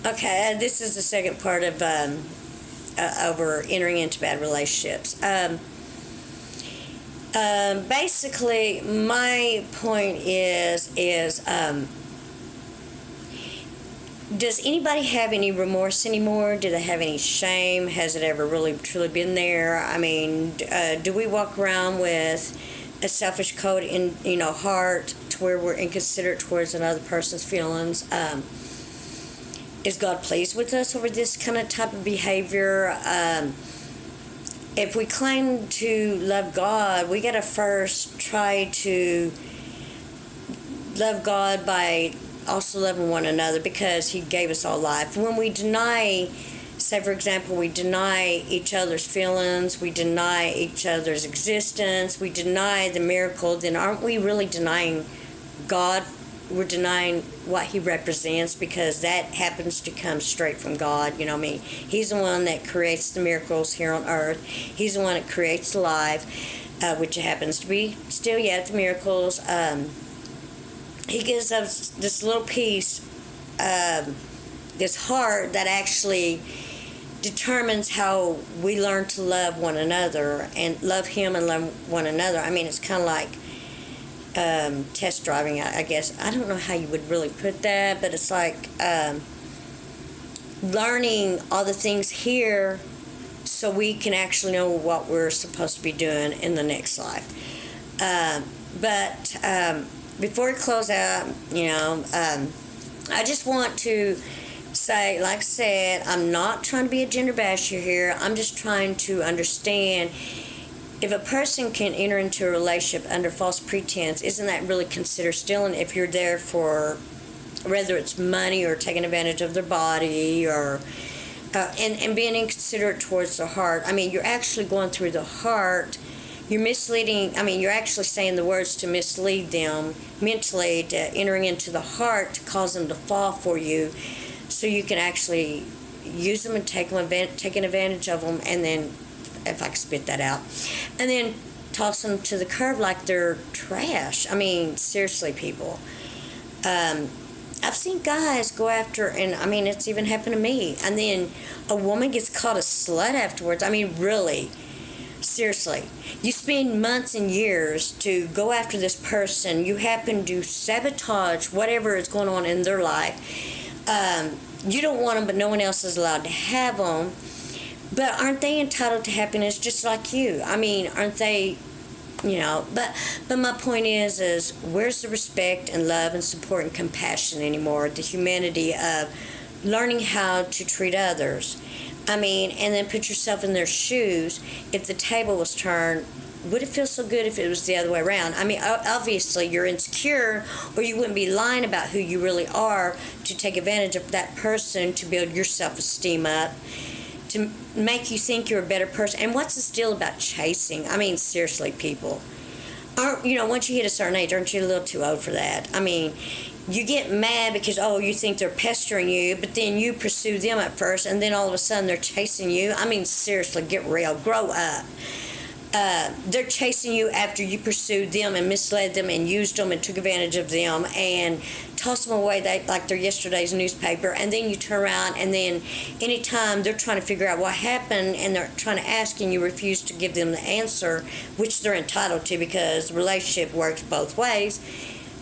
Okay, this is the second part of over entering into bad relationships. Basically, my point is does anybody have any remorse anymore? Do they have any shame? Has it ever really truly been there? I mean, do we walk around with a selfish code in heart to where we're inconsiderate towards another person's feelings? Is God pleased with us over this kind of type of behavior? If we claim to love God, we got to first try to love God by also loving one another, because He gave us all life. When we deny, say for example, we deny each other's feelings, we deny each other's existence, we deny the miracle, then aren't we really denying God? We're denying what He represents, because that happens to come straight from God. He's the one that creates the miracles here on earth. He's the one that creates life, which happens to be still yet the miracles. He gives us this little piece, this heart that actually determines how we learn to love one another and love Him and love one another. I mean, it's kind of like test driving, I guess. I don't know how you would really put that, but it's like learning all the things here so we can actually know what we're supposed to be doing in the next life. But before we close out, I just want to say, like I said, I'm not trying to be a gender basher here. I'm just trying to understand, if a person can enter into a relationship under false pretense, isn't that really considered stealing if you're there for, whether it's money or taking advantage of their body, or and being inconsiderate towards the heart? I mean, you're actually going through the heart. You're misleading. I mean, you're actually saying the words to mislead them mentally, to entering into the heart to cause them to fall for you, so you can actually use them and taking advantage of them, and then, if I can spit that out, and then toss them to the curb like they're trash. I mean, seriously, people. I've seen guys go after, and I mean, it's even happened to me, and then a woman gets called a slut afterwards. I mean, really, seriously. You spend months and years to go after this person. You happen to sabotage whatever is going on in their life. You don't want them, but no one else is allowed to have them. But aren't they entitled to happiness just like you? I mean, aren't they, but my point is where's the respect and love and support and compassion anymore? The humanity of learning how to treat others. I mean, and then put yourself in their shoes. If the table was turned, would it feel so good if it was the other way around? I mean, obviously you're insecure, or you wouldn't be lying about who you really are to take advantage of that person to build your self-esteem up, to make you think you're a better person. And what's this deal about chasing? I mean, seriously, people. Once you hit a certain age, aren't you a little too old for that? I mean, you get mad because, you think they're pestering you, but then you pursue them at first, and then all of a sudden they're chasing you. I mean, seriously, get real. Grow up. They're chasing you after you pursued them and misled them and used them and took advantage of them and tossed them away like they're yesterday's newspaper. And then you turn around, and then anytime they're trying to figure out what happened and they're trying to ask, and you refuse to give them the answer, which they're entitled to because the relationship works both ways,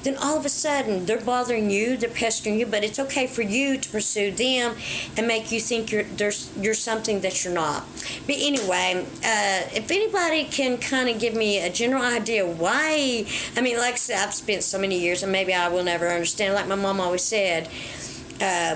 then all of a sudden they're bothering you, they're pestering you, but it's okay for you to pursue them and make you think you're something that you're not. But anyway, if anybody can kind of give me a general idea why, I mean, like I said, I've spent so many years, and maybe I will never understand, like my mom always said,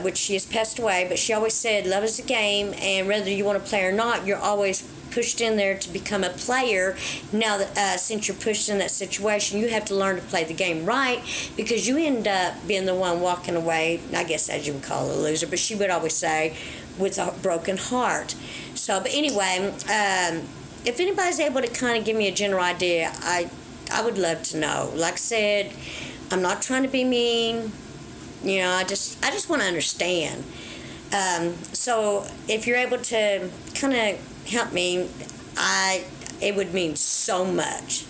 which she has passed away, but she always said, love is a game, and whether you want to play or not, you're always pushed in there to become a player. Now that since you're pushed in that situation, you have to learn to play the game right, because you end up being the one walking away, I guess as you would call it, a loser, but she would always say, with a broken heart. So, but anyway, if anybody's able to kind of give me a general idea, I would love to know. Like I said, I'm not trying to be mean. I just want to understand. So if you're able to kind of help me, it would mean so much.